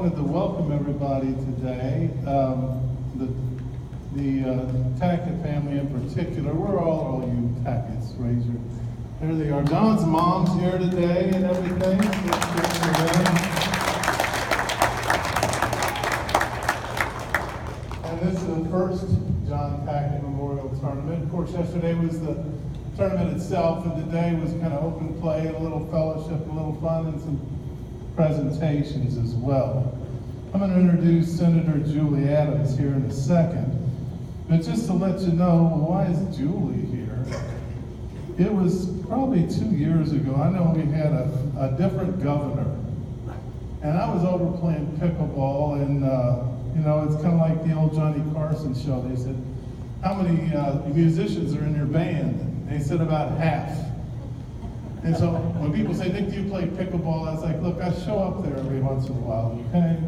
wanted to welcome everybody today. The Tackett family in particular. Where are all you Tacketts? Raise your. There they are. John's mom's here today and everything. And this is the first John Tackett Memorial Tournament. Of course, yesterday was the tournament itself, and today was kind of open play, a little fellowship, a little fun, and some presentations as well. I'm going to introduce Senator Julie Adams here in a second. But just to let you know, why is Julie here? It was probably 2 years ago. I know we had a different governor. And I was over playing pickleball, and it's kind of like the old Johnny Carson show. They said, how many musicians are in your band? And they said about half. And so when people say, Nick, do you play pickleball? I was like, look, I show up there every once in a while, okay?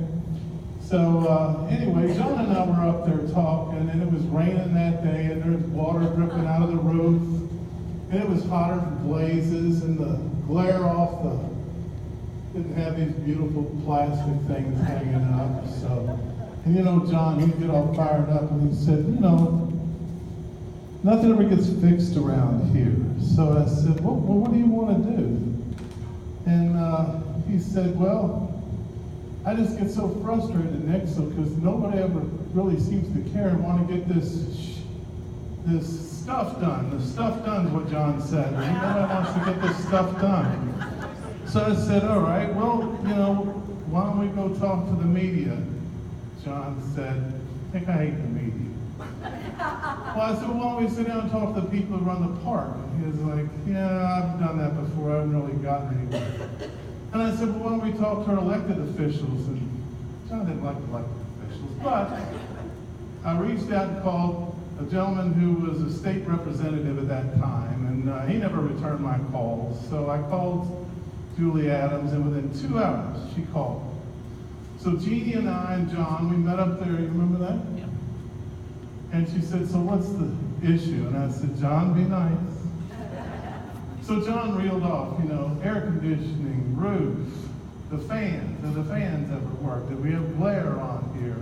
So anyway, John and I were up there talking, and it was raining that day, and there was water dripping out of the roof, and it was hotter than blazes, and the glare off didn't have these beautiful plastic things hanging up. So, and John, he'd get all fired up, and he said, nothing ever gets fixed around here. So I said, well, what do you want to do? And he said, well, I just get so frustrated, Nick, because nobody ever really seems to care and want to get this stuff done. The stuff done is what John said. Nobody wants to get this stuff done. So I said, all right, well, why don't we go talk to the media? John said, I think I hate the media. Well, I said, well, why don't we sit down and talk to the people who run the park? And he was like, yeah, I've done that before. I haven't really gotten anywhere. And I said, well, why don't we talk to our elected officials? And John didn't like elected officials, but I reached out and called a gentleman who was a state representative at that time, and he never returned my calls. So I called Julie Adams, and within 2 hours, she called. So Jeannie and I and John, we met up there. You remember that? Yeah. And she said, so what's the issue? And I said, John, be nice. So John reeled off, air conditioning, roof, the fans. Do the fans ever work? Did we have glare on here?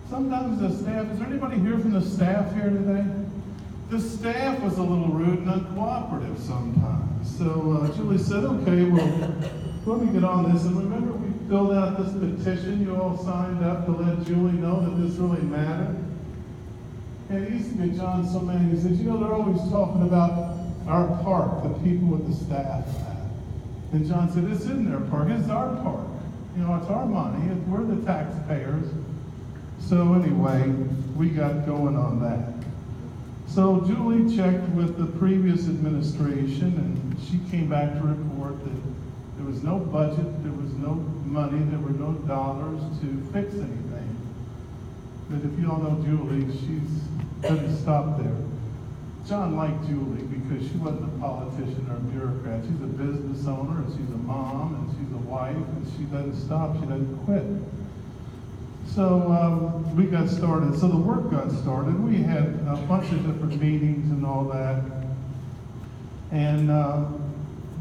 Sometimes the staff, is there anybody here from the staff here today? The staff was a little rude and uncooperative sometimes. So Julie said, okay, well, let me get on this. And remember, we filled out this petition. You all signed up to let Julie know that this really mattered. And it used to get John so mad. He said, they're always talking about our park, the people with the staff. And John said, this isn't their park, it's our park. It's our money, we're the taxpayers. So anyway, we got going on that. So Julie checked with the previous administration, and she came back to report that there was no budget, there was no money, there were no dollars to fix anything. But if you all know Julie, she's going to stop there. John liked Julie because she wasn't a politician or a bureaucrat. She's a business owner, and she's a mom, and she's a wife, and she doesn't stop, she doesn't quit. So we got started. So the work got started. We had a bunch of different meetings and all that. And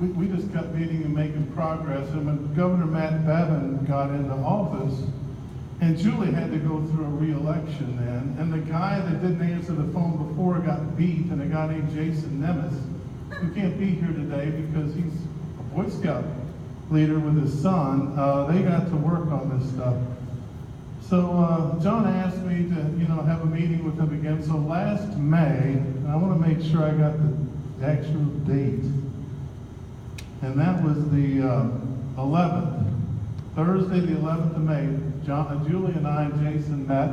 we just kept meeting and making progress. And when Governor Matt Bevin got into office, and Julie had to go through a re-election then, and the guy that didn't answer the phone before got beat, and a guy named Jason Nemes, who can't be here today because he's a Boy Scout leader with his son, they got to work on this stuff. So John asked me to, have a meeting with him again. So last May, and I want to make sure I got the actual date, and that was the 11th. Thursday, the 11th of May, Julie and I and Jason met,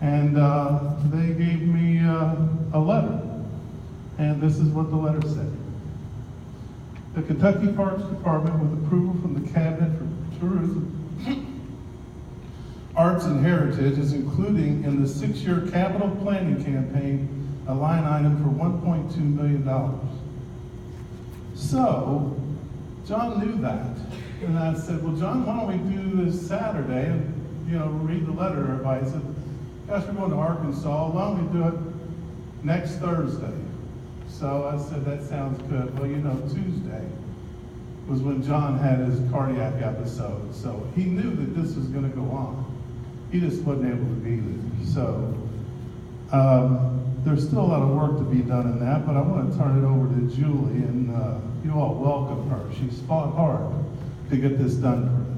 and they gave me a letter. And this is what the letter said. The Kentucky Parks Department, with approval from the Cabinet for Tourism, Arts and Heritage, is including in the 6-year capital planning campaign a line item for $1.2 million. So, John knew that. And I said, well, John, why don't we do this Saturday and, read the letter to everybody. He said, gosh, we're going to Arkansas. Why don't we do it next Thursday? So I said, that sounds good. Well, Tuesday. was when John had his cardiac episode. So he knew that this was going to go on. He just wasn't able to be there. So there's still a lot of work to be done in that, but I want to turn it over to Julie, and you all welcome her. She's fought hard to get this done for us.